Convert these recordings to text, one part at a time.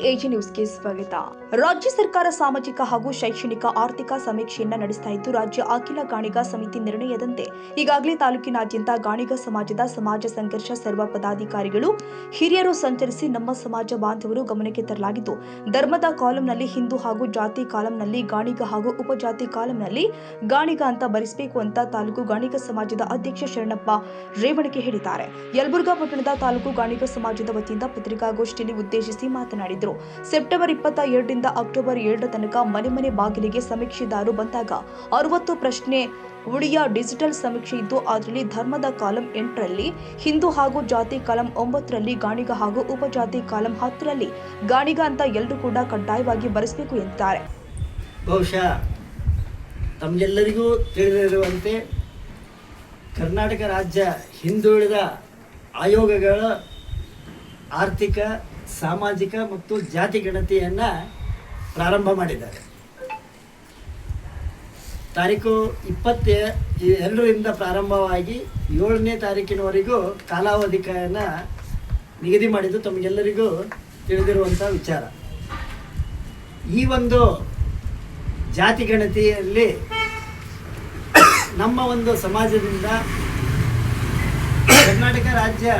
AG ನ್ಯೂಸ್ಗೆ ಸ್ವಾಗತ. ರಾಜ್ಯ ಸರ್ಕಾರ ಸಾಮಾಜಿಕ ಹಾಗೂ ಶೈಕ್ಷಣಿಕ ಆರ್ಥಿಕ ಸಮೀಕ್ಷೆಯನ್ನ ನಡೆಸ್ತಾ ಇದ್ದು, ರಾಜ್ಯ ಅಖಿಲ ಗಾಣಿಗ ಸಮಿತಿ ನಿರ್ಣಯದಂತೆ ಈಗಾಗಲೇ ತಾಲೂಕಿನಾದ್ಯಂತ ಗಾಣಿಗ ಸಮಾಜದ ಸಮಾಜ ಸಂಘರ್ಷ ಸರ್ವ ಪದಾಧಿಕಾರಿಗಳು ಹಿರಿಯರು ಸಂಚರಿಸಿ ನಮ್ಮ ಸಮಾಜ ಬಾಂಧವರು ಗಮನಕ್ಕೆ ತರಲಾಗಿದ್ದು, ಧರ್ಮದ ಕಾಲಂನಲ್ಲಿ ಹಿಂದೂ ಹಾಗೂ ಜಾತಿ ಕಾಲಂನಲ್ಲಿ ಗಾಣಿಗ ಹಾಗೂ ಉಪಜಾತಿ ಕಾಲಂನಲ್ಲಿ ಗಾಣಿಗ ಅಂತ ಬರೆಸಬೇಕು ಅಂತ ತಾಲೂಕು ಗಾಣಿಗ ಸಮಾಜದ ಅಧ್ಯಕ್ಷ ಶರಣಪ್ಪ ರೇವಣಗೆ ಹೇಳಿದ್ದಾರೆ. ಯಲಬುರ್ಗಾ ಪಟ್ಟಣದ ತಾಲೂಕು ಗಾಣಿಗ ಸಮಾಜದ ವತಿಯಿಂದ ಪತ್ರಿಕಾಗೋಷ್ಠಿಯಲ್ಲಿ ಉದ್ದೇಶಿಸಿ ಮಾತನಾಡಿದರು. ಸೆಪ್ಟೆಂಬರ್ 22ರಿಂದ ಅಕ್ಟೋಬರ್ 7 ತನಕ ಮನೆ ಬಾಗಿಲಿಗೆ ಸಮೀಕ್ಷೆದಾರರು ಬಂದಾಗ 60 ಪ್ರಶ್ನೆ ಉಳಿಯ ಡಿಜಿಟಲ್ ಸಮೀಕ್ಷೆ ಇದ್ದು, ಅದರಲ್ಲಿ ಧರ್ಮದ ಕಾಲಂ 8ರಲ್ಲಿ, ಹಿಂದೂ ಹಾಗೂ ಜಾತಿ ಕಾಲಂ 9ರಲ್ಲಿ, ಗಾಣಿಗ ಹಾಗೂ ಉಪಜಾತಿ ಕಾಲಂ 10ರಲ್ಲಿ ಗಾಣಿಗ ಅಂತ ಎಲ್ಲರೂ ಕೂಡ ಕಡ್ಡಾಯವಾಗಿ ಬರೆಸಬೇಕು ಎಂದಿದ್ದಾರೆ. ಬಹುಶಃ ತಮಗೆಲ್ಲರಿಗೂ ತಿಳಿದಿರುವಂತೆ ಕರ್ನಾಟಕ ರಾಜ್ಯ ಹಿಂದುಳಿದ ಆಯೋಗಗಳ ಆರ್ಥಿಕ, ಸಾಮಾಜಿಕ ಮತ್ತು ಜಾತಿ ಗಣತಿಯನ್ನು ಪ್ರಾರಂಭ ಮಾಡಿದ್ದಾರೆ. ತಾರೀಕು 22ರಿಂದ ಪ್ರಾರಂಭವಾಗಿ 7ನೇ ತಾರೀಕಿನವರೆಗೂ ಕಾಲಾವಧಿಯನ್ನು ನಿಗದಿ ಮಾಡಿದ್ದು ತಮಗೆಲ್ಲರಿಗೂ ತಿಳಿದಿರುವಂಥ ವಿಚಾರ. ಈ ಒಂದು ಜಾತಿ ಗಣತಿಯಲ್ಲಿ ನಮ್ಮ ಒಂದು ಸಮಾಜದಿಂದ ಕರ್ನಾಟಕ ರಾಜ್ಯ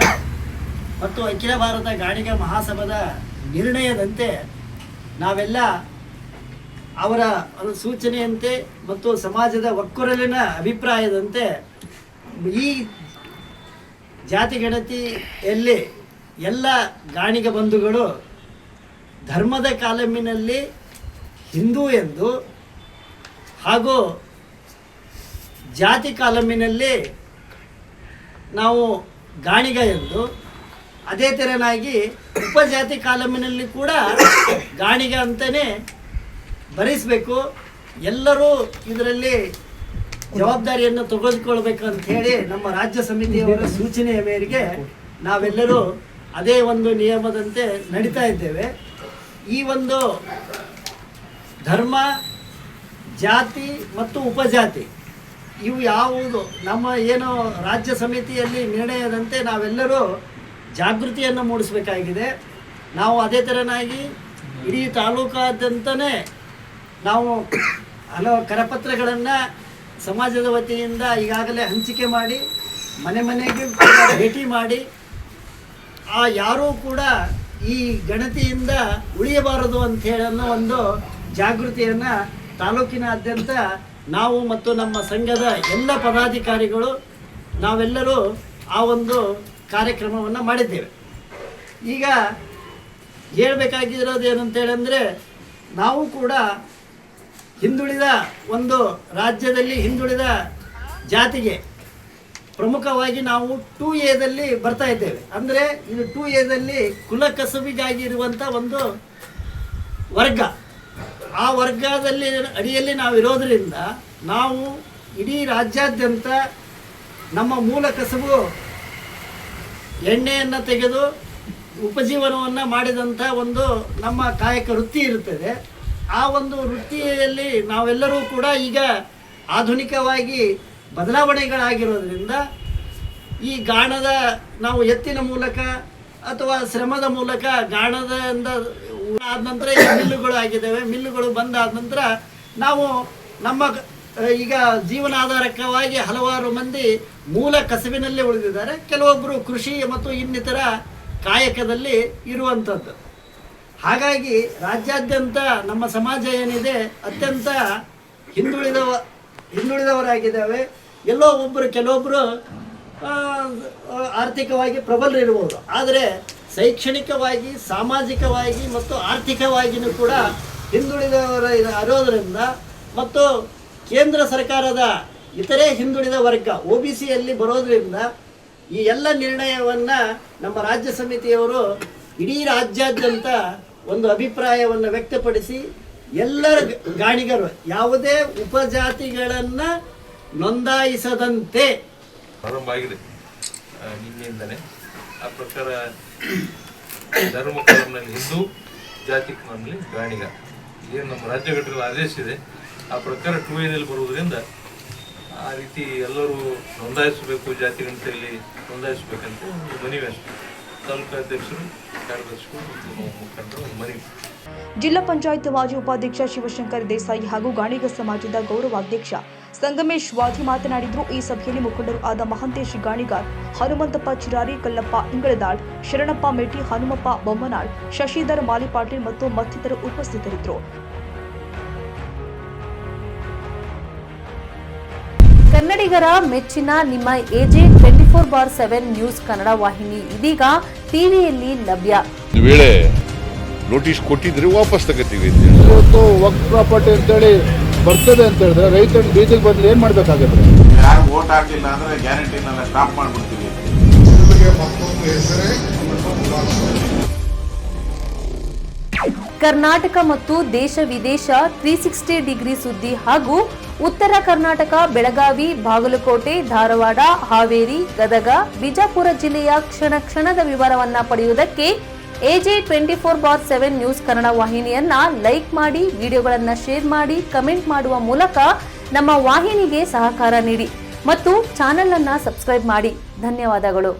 ಮತ್ತು ಅಖಿಲ ಭಾರತ ಗಾಣಿಗ ಮಹಾಸಭಾದ ನಿರ್ಣಯದಂತೆ ನಾವೆಲ್ಲ ಅವರ ಸೂಚನೆಯಂತೆ ಮತ್ತು ಸಮಾಜದ ಒಕ್ಕೊರಲಿನ ಅಭಿಪ್ರಾಯದಂತೆ ಈ ಜಾತಿ ಗಣತಿಯಲ್ಲಿ ಎಲ್ಲ ಗಾಣಿಗ ಬಂಧುಗಳು ಧರ್ಮದ ಕಾಲಮಿನಲ್ಲಿ ಹಿಂದೂ ಎಂದು ಹಾಗೂ ಜಾತಿ ಕಾಲಮಿನಲ್ಲಿ ನಾವು ಗಾಣಿಗ ಎಂದು, ಅದೇ ತೆರನಾಗಿ ಉಪಜಾತಿ ಕಾಲಮಿನಲ್ಲಿ ಕೂಡ ಗಾಣಿಗ ಅಂತಲೇ ಬರೆಸಬೇಕು. ಎಲ್ಲರೂ ಇದರಲ್ಲಿ ಜವಾಬ್ದಾರಿಯನ್ನು ತೆಗೆದುಕೊಳ್ಬೇಕು ಅಂತ ಹೇಳಿ ನಮ್ಮ ರಾಜ್ಯ ಸಮಿತಿಯವರ ಸೂಚನೆಯ ಮೇರೆಗೆ ನಾವೆಲ್ಲರೂ ಅದೇ ಒಂದು ನಿಯಮದಂತೆ ನಡೀತಾ ಇದ್ದೇವೆ. ಈ ಒಂದು ಧರ್ಮ, ಜಾತಿ ಮತ್ತು ಉಪಜಾತಿ ಇವು ಯಾವುದು ನಮ್ಮ ಏನು ರಾಜ್ಯ ಸಮಿತಿಯಲ್ಲಿ ನಿರ್ಣಯದಂತೆ ನಾವೆಲ್ಲರೂ ಜಾಗೃತಿಯನ್ನು ಮೂಡಿಸಬೇಕಾಗಿದೆ. ನಾವು ಅದೇ ಥರನಾಗಿ ಇಡೀ ತಾಲೂಕಾದ್ಯಂತನೇ ನಾವು ಹಲವು ಕರಪತ್ರಗಳನ್ನು ಸಮಾಜದ ವತಿಯಿಂದ ಈಗಾಗಲೇ ಹಂಚಿಕೆ ಮಾಡಿ ಮನೆಗೆ ಭೇಟಿ ಮಾಡಿ ಯಾರೂ ಕೂಡ ಈ ಗಣತಿಯಿಂದ ಉಳಿಯಬಾರದು ಅಂಥೇಳಿ ಅನ್ನೋ ಒಂದು ಜಾಗೃತಿಯನ್ನು ತಾಲೂಕಿನಾದ್ಯಂತ ನಾವು ಮತ್ತು ನಮ್ಮ ಸಂಘದ ಎಲ್ಲ ಪದಾಧಿಕಾರಿಗಳು ನಾವೆಲ್ಲರೂ ಆ ಒಂದು ಕಾರ್ಯಕ್ರಮವನ್ನು ಮಾಡಿದ್ದೇವೆ. ಈಗ ಹೇಳಬೇಕಾಗಿರೋದು ಏನಂತೇಳಂದರೆ, ನಾವು ಕೂಡ ಹಿಂದುಳಿದ ಒಂದು ರಾಜ್ಯದಲ್ಲಿ ಹಿಂದುಳಿದ ಜಾತಿಗೆ ಪ್ರಮುಖವಾಗಿ ನಾವು 2A ಬರ್ತಾ ಇದ್ದೇವೆ. ಅಂದರೆ ಇದು 2A ಕುಲ ಕಸುಬಿಗಾಗಿ ಇರುವಂಥ ಒಂದು ವರ್ಗ. ಆ ವರ್ಗದಲ್ಲಿ ಅಡಿಯಲ್ಲಿ ನಾವು ಇರೋದರಿಂದ ನಾವು ಇಡೀ ರಾಜ್ಯಾದ್ಯಂತ ನಮ್ಮ ಮೂಲ ಕಸುಬು ಎಣ್ಣೆಯನ್ನು ತೆಗೆದು ಉಪಜೀವನವನ್ನು ಮಾಡಿದಂಥ ಒಂದು ನಮ್ಮ ಕಾಯಕ ವೃತ್ತಿ ಇರುತ್ತದೆ. ಆ ಒಂದು ವೃತ್ತಿಯಲ್ಲಿ ನಾವೆಲ್ಲರೂ ಕೂಡ ಈಗ ಆಧುನಿಕವಾಗಿ ಬದಲಾವಣೆಗಳಾಗಿರೋದ್ರಿಂದ ಈ ಗಾಣದ ನಾವು ಎತ್ತಿನ ಮೂಲಕ ಅಥವಾ ಶ್ರಮದ ಮೂಲಕ ಗಾಣದಿಂದ ಆದ ನಂತರ ಈಗ ಮಿಲ್ಲುಗಳು ಆಗಿದ್ದಾವೆ. ಮಿಲ್ಲುಗಳು ಬಂದಾದ ನಂತರ ನಾವು ನಮ್ಮ ಈಗ ಜೀವನಾಧಾರಕವಾಗಿ ಹಲವಾರು ಮಂದಿ ಮೂಲ ಕಸಬಿನಲ್ಲೇ ಉಳಿದಿದ್ದಾರೆ. ಕೆಲವೊಬ್ಬರು ಕೃಷಿ ಮತ್ತು ಇನ್ನಿತರ ಕಾಯಕದಲ್ಲಿ ಇರುವಂಥದ್ದು. ಹಾಗಾಗಿ ರಾಜ್ಯಾದ್ಯಂತ ನಮ್ಮ ಸಮಾಜ ಏನಿದೆ ಅತ್ಯಂತ ಹಿಂದುಳಿದವರಾಗಿದ್ದಾವೆ. ಎಲ್ಲೋ ಕೆಲವೊಬ್ಬರು ಆರ್ಥಿಕವಾಗಿ ಪ್ರಬಲರಿರ್ಬೋದು, ಆದರೆ ಶೈಕ್ಷಣಿಕವಾಗಿ, ಸಾಮಾಜಿಕವಾಗಿ ಮತ್ತು ಆರ್ಥಿಕವಾಗಿಯೂ ಕೂಡ ಹಿಂದುಳಿದವರ ಇರೋದರಿಂದ ಮತ್ತು ಕೇಂದ್ರ ಸರ್ಕಾರದ ಇತರೆ ಹಿಂದುಳಿದ ವರ್ಗ OBCಯಲ್ಲಿ ಬರೋದರಿಂದ ಈ ಎಲ್ಲ ನಿರ್ಣಯವನ್ನು ನಮ್ಮ ರಾಜ್ಯ ಸಮಿತಿಯವರು ಇಡೀ ರಾಜ್ಯಾದ್ಯಂತ ಒಂದು ಅಭಿಪ್ರಾಯವನ್ನು ವ್ಯಕ್ತಪಡಿಸಿ ಎಲ್ಲರ ಗಾಣಿಗರು ಯಾವುದೇ ಉಪಜಾತಿಗಳನ್ನು ನೋಂದಾಯಿಸದಂತೆ ಪ್ರಾರಂಭ ಆಗಿದೆ ನಿನ್ನೆಯಿಂದಲೇ. ಆ ಪ್ರಕಾರ ಧರ್ಮ ಕಾಲಂನಲ್ಲಿ ಹಿಂದೂ, ಜಾತಿ ಕಾಲಂನಲ್ಲಿ ಗಾಣಿಗ, ಏನು ನಮ್ಮ ರಾಜ್ಯ ಘಟಕದ ಆದೇಶ ಇದೆ ಆ ಪ್ರಕಾರ 2A ಬರುವುದರಿಂದ ಆ ರೀತಿ ಎಲ್ಲರೂ ನೋಂದಾಯಿಸಬೇಕು, ಜಾತಿ ಗಣತಿಯಲ್ಲಿ ನೋಂದಾಯಿಸಬೇಕಂತ ಒಂದು ಮನವಿ ಅಷ್ಟೇ. ತಾಲೂಕು ಅಧ್ಯಕ್ಷರು, ಕಾರ್ಯದರ್ಶಿಗಳು ಮತ್ತು ಮುಖಂಡರು ಮನವಿ. ಜಿಲ್ಲಾ ಪಂಚಾಯತ್ ಮಾಜಿ ಉಪಾಧ್ಯಕ್ಷ ಶಿವಶಂಕರ್ ದೇಸಾಯಿ ಹಾಗೂ ಗಾಣಿಗ ಸಮಾಜದ ಗೌರವಾಧ್ಯಕ್ಷ ಸಂಗಮೇಶ್ ವಾದಿ ಮಾತನಾಡಿದರು. ಈ ಸಭೆಯಲ್ಲಿ ಮುಖಂಡರು ಆದ ಮಹಂತೇಶ್ ಗಾಣಿಗಾರ್, ಹನುಮಂತಪ್ಪ ಚಿರಾರಿ, ಕಲ್ಲಪ್ಪ ಇಂಗಳದಾಳ್, ಶರಣಪ್ಪ ಮೇಟಿ, ಹನುಮಪ್ಪ ಬೊಮ್ಮನಾಳ್, ಶಶಿಧರ್ ಮಾಲಿಪಾಟೀಲ್ ಮತ್ತು ಮತ್ತಿತರರು ಉಪಸ್ಥಿತರಿದ್ದರು. ಕನ್ನಡಿಗರ ಮೆಚ್ಚಿನ ನಿಮ್ಮ AJ 24/7 ನ್ಯೂಸ್ ಕನ್ನಡ ವಾಹಿನಿ ಇದೀಗ ಟಿವಿಯಲ್ಲಿ ಲಭ್ಯ. ಒಂದು ವೇಳೆ ನೋಟಿಸ್ ಕೊಟ್ಟಿದ್ರೆ ವಾಪಸ್ ತಗೋತೀವಿ. ಇವತ್ತು ವಕ್ಫ್ ಪ್ರಾಪರ್ಟಿ ಅಂತೇಳಿ ಬರ್ತದೆ ಅಂತ ಹೇಳಿದ್ರೆ ರೈತರ ಬೀಜಕ್ಕೆ ಬದಲು ಏನ್ ಮಾಡ್ಬೇಕಾಗತ್ತೆ? ಯಾರು ವೋಟ್ ಹಾಕಲಿಲ್ಲ ಅಂದ್ರೆ ಗ್ಯಾರಂಟಿನೆಲ್ಲ ಸ್ಟಾಪ್ ಮಾಡ್ಬಿಡ್ತೀವಿ. ಕರ್ನಾಟಕ ಮತ್ತು ದೇಶ ವಿದೇಶ 360 ಡಿಗ್ರಿ ಸುದ್ದಿ ಹಾಗೂ ಉತ್ತರ ಕರ್ನಾಟಕ, ಬೆಳಗಾವಿ, ಬಾಗಲಕೋಟೆ, ಧಾರವಾಡ, ಹಾವೇರಿ, ಗದಗ, ಬಿಜಾಪುರ ಜಿಲ್ಲೆಯ ಕ್ಷಣ ಕ್ಷಣದ ವಿವರವನ್ನ ಪಡೆಯುವುದಕ್ಕೆ AJ 24/7 ನ್ಯೂಸ್ ಕನ್ನಡ ವಾಹಿನಿಯನ್ನ ಲೈಕ್ ಮಾಡಿ, ವಿಡಿಯೋಗಳನ್ನ ಶೇರ್ ಮಾಡಿ, ಕಮೆಂಟ್ ಮಾಡುವ ಮೂಲಕ ನಮ್ಮ ವಾಹಿನಿಗೆ ಸಹಕಾರ ನೀಡಿ ಮತ್ತು ಚಾನೆಲ್ ಅನ್ನ ಸಬ್ಸ್ಕ್ರೈಬ್ ಮಾಡಿ. ಧನ್ಯವಾದಗಳು.